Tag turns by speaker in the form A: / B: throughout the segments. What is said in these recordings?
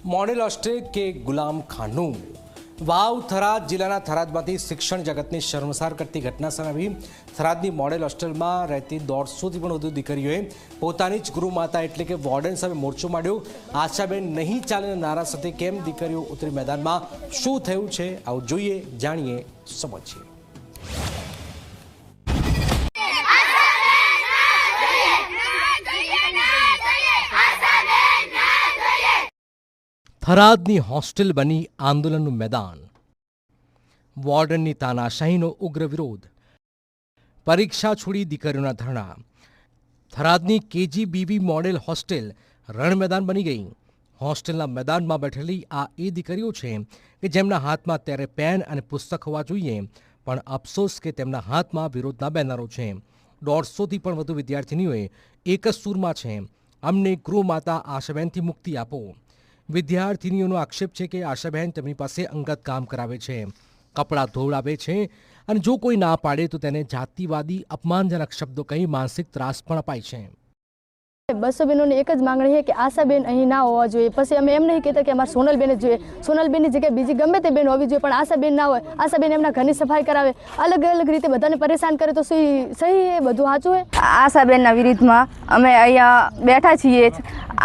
A: Model hostel के गुलाम खानू वाव थराद जिल्लाના થરાદમાંથી શિક્ષણ જગતને શર્મસાર કરતી ઘટના સામે આવી। થરાદની મોડેલ હોસ્ટેલમાં રહેતી 150થી પણ વધુ દીકરીઓએ પોતાની જ ગૃહમાતા એટલે કે વોર્ડન સામે મોરચો માંડ્યો। આશાબેન નહીં ચાલેના નારા સાથે કેમ દીકરીઓ ઉતરી મેદાનમાં, શું થયું છે આવું જોઈએ, જાણીએ, સમજીએ। થરાદની હોસ્ટેલ બની આંદોલનનું મેદાન। વોર્ડનની તાનાશાહીનો ઉગ્ર વિરોધ, પરીક્ષા છોડી દીકરીઓના ધરણા। થરાદની કેજીબીવી મોડેલ હોસ્ટેલ રણમેદાન બની ગઈ। હોસ્ટેલના મેદાનમાં બેઠેલી આ એ દીકરીઓ છે કે જેમના હાથમાં ત્યારે પેન અને પુસ્તક હોવા જોઈએ, પણ અફસોસ કે તેમના હાથમાં વિરોધના બેનરો છે। 150થી પણ વધુ વિદ્યાર્થીનીઓએ એક જ સૂરમાં છે, અમને ગૃહમાતા આશાબેનથી મુક્તિ આપો। વિદ્યાર્થીનીઓનો આક્ષેપ છે કે આશાબેન તેમની પાસે અંગત કામ કરાવે છે, કપડાં ધોવડાવે છે અને જો કોઈ ના પાડે તો તેને જાતિવાદી અપમાનજનક શબ્દો કહી માનસિક ત્રાસ પણ અપાય છે।
B: બસો બહેનોની એક જ માંગણી છે કે આશાબેન અહીં ના હોવા જોઈએ। પછી અમે એમ નહીં કહેતા કે અમારે સોનલબેન જ જોઈએ, સોનલબેનની જગ્યાએ બીજી ગમે તે બેન હોવી જોઈએ, પણ આશાબેન ના હોય। આશાબેન એમના ઘરની સફાઈ કરાવે, અલગ અલગ રીતે બધાને પરેશાન કરે તો સહી એ બધું સાચું હોય?
C: આશાબેનના વિરુદ્ધમાં અમે અહીંયા બેઠા છીએ।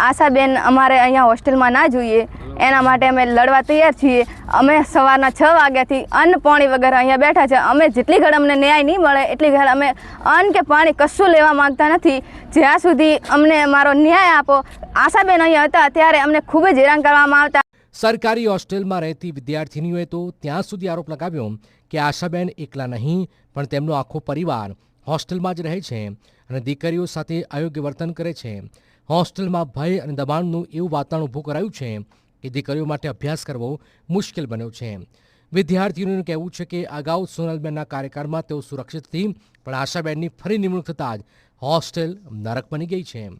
C: આશાબેન અમારે અહીંયા હોસ્ટેલમાં ના જોઈએ, એના માટે અમે લડવા તૈયાર છીએ। અમે સવારના 6 વાગ્યાથી અન્ન પાણી વગર અહીંયા બેઠા છે। અમે જેટલી ઘડી અમને ન્યાય નહીં મળે એટલી ઘડી અમે અન્ન કે પાણી કશું લેવા માંગતા નથી, જ્યાં સુધી અમને અમારો ન્યાય આપો। આશાબેન અહીંયા હતા ત્યારે અમને ખૂબ જ હેરાન કરવામાં આવતા।
A: સરકારી હોસ્ટેલમાં રહેતી વિદ્યાર્થીનીઓએ તો ત્યાં સુધી આરોપ લગાવ્યો કે આશાબેન એકલા નહીં પણ તેમનો આખો પરિવાર હોસ્ટેલમાં જ રહે છે અને દીકરીઓ સાથે અયોગ્ય વર્તન કરે છે। હોસ્ટેલમાં ભય અને દબાણનું એવું વાતાવરણ ઊભું કરાયું છે કે દીકરીઓ માટે અભ્યાસ કરવો મુશ્કેલ બન્યો છે। વિદ્યાર્થીઓનું કહેવું છે કે અગાઉ સોનલબેનના કાર્યકાળમાં તેઓ સુરક્ષિત હતી, પણ આશાબેનની ફરી નિમણૂક થતાં જ હોસ્ટેલ નરક બની ગઈ છે।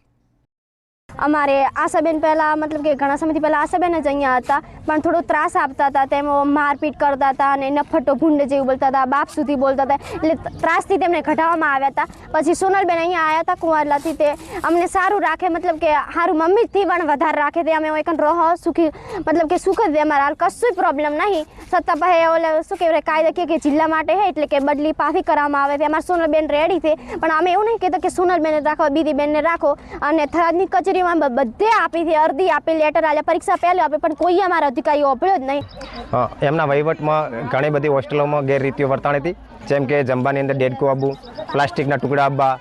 D: અમારે આશાબેન પહેલાં મતલબ કે ઘણા સમયથી પહેલાં આશાબેન જ અહીંયા હતા, પણ થોડો ત્રાસ આપતા હતા, તેમાં મારપીટ કરતા હતા અને નફ્ફટો ભૂંડ જેવું બોલતા હતા, બાપ સુધી બોલતા હતા, એટલે ત્રાસથી તેમને ઘટાડવામાં આવ્યા હતા। પછી સોનલબેન અહીંયા આવ્યા હતા કુંવારલાથી, તે અમને સારું રાખે, મતલબ કે સારું મમ્મીથી પણ વધારે રાખે તે, અમે એક રહો સુખી, મતલબ કે સુખ જ અમારા હાલ કશું પ્રોબ્લેમ નહીં। છતાં પછી ઓલે શું કહેવાય કાયદા કે જિલ્લા માટે છે એટલે કે બદલી પાછી કરવામાં આવે છે। અમારે સોનલબેન રેડી છે, પણ અમે એવું નહીં કહેતા કે સોનલબેનને રાખો, બીજી બેનને રાખો। અને થરાદની કચેરી બધે આપી છે, અરજી આપી, લેટર આલે, પરીક્ષા પહેલા આપી, પણ કોઈ અમારા અધિકારીઓ અભળ્યો જ નહીં।
E: એમના વહીવટમાં ઘણી બધી હોસ્ટેલોમાં ગેરરીતિઓ વર્તાણી હતી, જેમ કે જમવાની અંદર ડેડકો આપવું, પ્લાસ્ટિકના ટુકડા આપવા,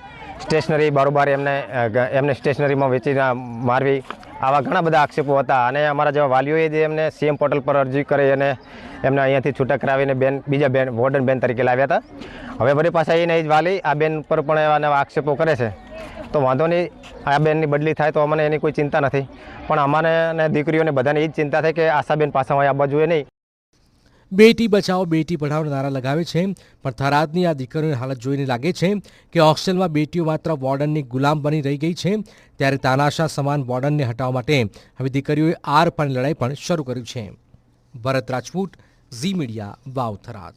E: સ્ટેશનરી બારોબાર એમને સ્ટેશનરીમાં વેચી મારવી, આવા ઘણા બધા આક્ષેપો હતા। અને અમારા જેવા વાલીઓએ જે એમને સીએમ પોર્ટલ પર અરજી કરી અને એમને અહીંયાથી છૂટા કરાવીને બીજા બેન વોર્ડન બેન તરીકે લાવ્યા હતા। હવે વળી પાછા એને જ વાલી આ બેન પર પણ એવા આક્ષેપો કરે છે, તો વાંધો નહીં, આ બેનની બદલી થાય તો અમને એની કોઈ ચિંતા નથી, પણ અમારે અને દીકરીઓને બધાને એ જ ચિંતા થાય કે આશાબેન પાછા અહીં આવવા જોઈએ નહીં।
A: બેટી બચાવો બેટી પઢાઓ નારા લગાવે છે, પણ થરાદની આ દીકરીઓની હાલત જોઈને લાગે છે કે હોસ્ટેલમાં બેટીઓ માત્ર વોર્ડનની ગુલામ બની રહી ગઈ છે, ત્યારે તાનાશા સમાન વોર્ડનને હટાવવા માટે હવે દીકરીઓએ આર પારની લડાઈ પણ શરૂ કર્યું છે। ભરત રાજપૂત, ઝી મીડિયા, વાવ થરાદ।